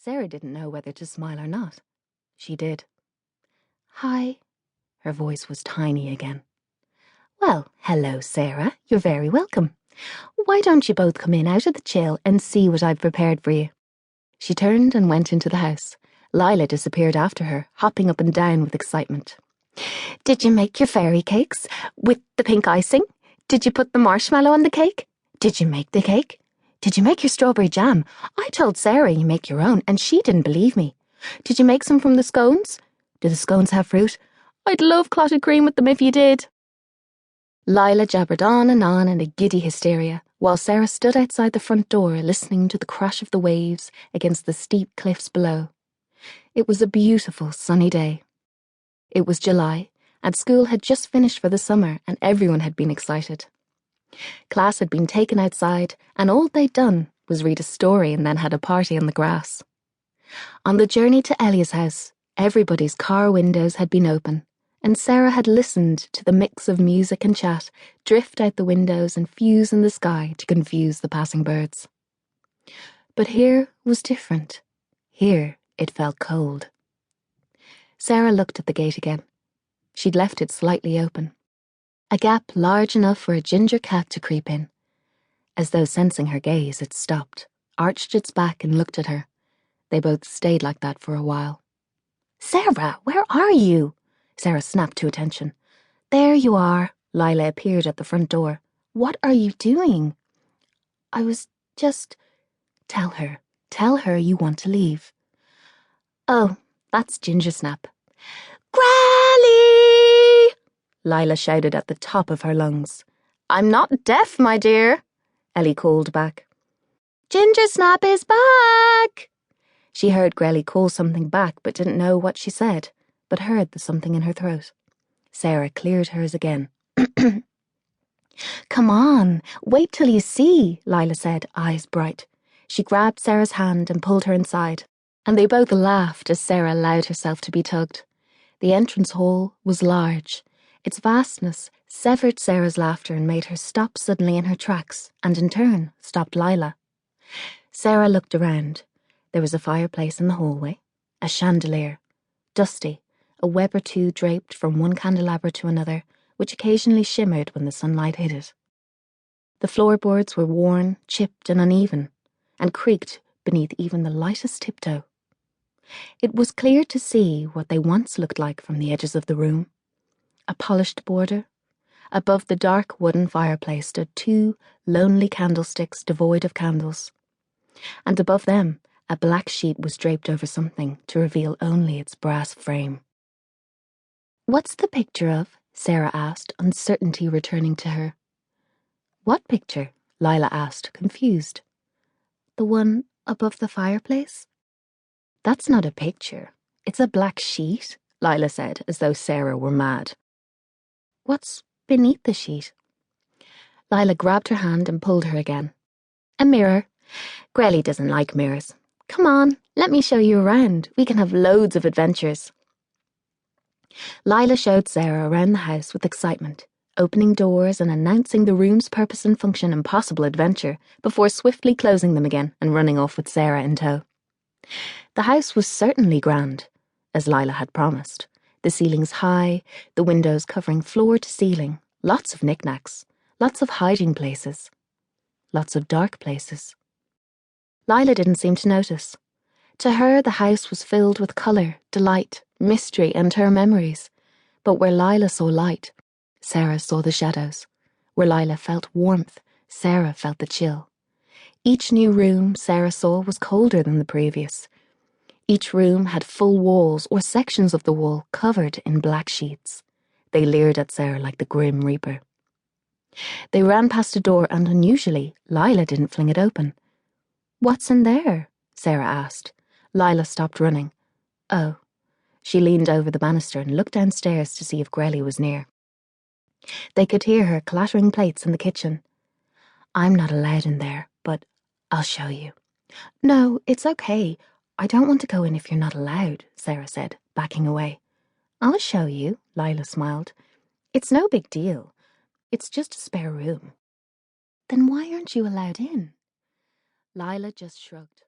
Sarah didn't know whether to smile or not. She did. "Hi." Her voice was tiny again. "Well, hello, Sarah. You're very welcome. Why don't you both come in out of the chill and see what I've prepared for you?" She turned and went into the house. Lila disappeared after her, hopping up and down with excitement. "Did you make your fairy cakes with the pink icing? Did you put the marshmallow on the cake? Did you make the cake? Did you make your strawberry jam? I told Sarah you make your own, and she didn't believe me. Did you make some from the scones? Do the scones have fruit? I'd love clotted cream with them if you did." Lila jabbered on in a giddy hysteria, while Sarah stood outside the front door listening to the crash of the waves against the steep cliffs below. It was a beautiful sunny day. It was July, and school had just finished for the summer, and everyone had been excited. Class had been taken outside, and all they'd done was read a story and then had a party on the grass. On the journey to Ellie's house, everybody's car windows had been open, and Sarah had listened to the mix of music and chat drift out the windows and fuse in the sky to confuse the passing birds. But here was different. Here it felt cold. Sarah looked at the gate again. She'd left it slightly open. A gap large enough for a ginger cat to creep in. As though sensing her gaze, it stopped, arched its back and looked at her. They both stayed like that for a while. "Sarah, where are you?" Sarah snapped to attention. "There you are." Lila appeared at the front door. "What are you doing?" "I was just—" Tell her you want to leave." "Oh, that's Ginger Snap." "Grally!" Lila shouted at the top of her lungs. "I'm not deaf, my dear," Ellie called back. "Ginger Snap is back!" She heard Grelly call something back but didn't know what she said, but heard the something in her throat. Sarah cleared hers again. "Come on, wait till you see," Lila said, eyes bright. She grabbed Sarah's hand and pulled her inside, and they both laughed as Sarah allowed herself to be tugged. The entrance hall was large. Its vastness severed Sarah's laughter and made her stop suddenly in her tracks, and in turn stopped Lila. Sarah looked around. There was a fireplace in the hallway, a chandelier, dusty, a web or two draped from one candelabra to another, which occasionally shimmered when the sunlight hit it. The floorboards were worn, chipped, and uneven, and creaked beneath even the lightest tiptoe. It was clear to see what they once looked like from the edges of the room. A polished border. Above the dark wooden fireplace stood 2 lonely candlesticks devoid of candles, and above them a black sheet was draped over something to reveal only its brass frame. "What's the picture of?" Sarah asked, uncertainty returning to her. "What picture?" Lila asked, confused. "The one above the fireplace?" "That's not a picture. It's a black sheet," Lila said, as though Sarah were mad. "What's beneath the sheet?" Lila grabbed her hand and pulled her again. "A mirror. Grelly doesn't like mirrors. Come on, let me show you around. We can have loads of adventures." Lila showed Sarah around the house with excitement, opening doors and announcing the room's purpose and function and possible adventure before swiftly closing them again and running off with Sarah in tow. The house was certainly grand, as Lila had promised. The ceilings high, the windows covering floor to ceiling, lots of knickknacks, lots of hiding places, lots of dark places. Lila didn't seem to notice. To her, the house was filled with colour, delight, mystery, and her memories. But where Lila saw light, Sarah saw the shadows. Where Lila felt warmth, Sarah felt the chill. Each new room Sarah saw was colder than the previous. Each room had full walls or sections of the wall covered in black sheets. They leered at Sarah like the Grim Reaper. They ran past a door and unusually, Lila didn't fling it open. "What's in there?" Sarah asked. Lila stopped running. "Oh." She leaned over the banister and looked downstairs to see if Grelly was near. They could hear her clattering plates in the kitchen. "I'm not allowed in there, but I'll show you." "No, it's okay. I don't want to go in if you're not allowed," Sarah said, backing away. "I'll show you," Lila smiled. "It's no big deal. It's just a spare room." "Then why aren't you allowed in?" Lila just shrugged.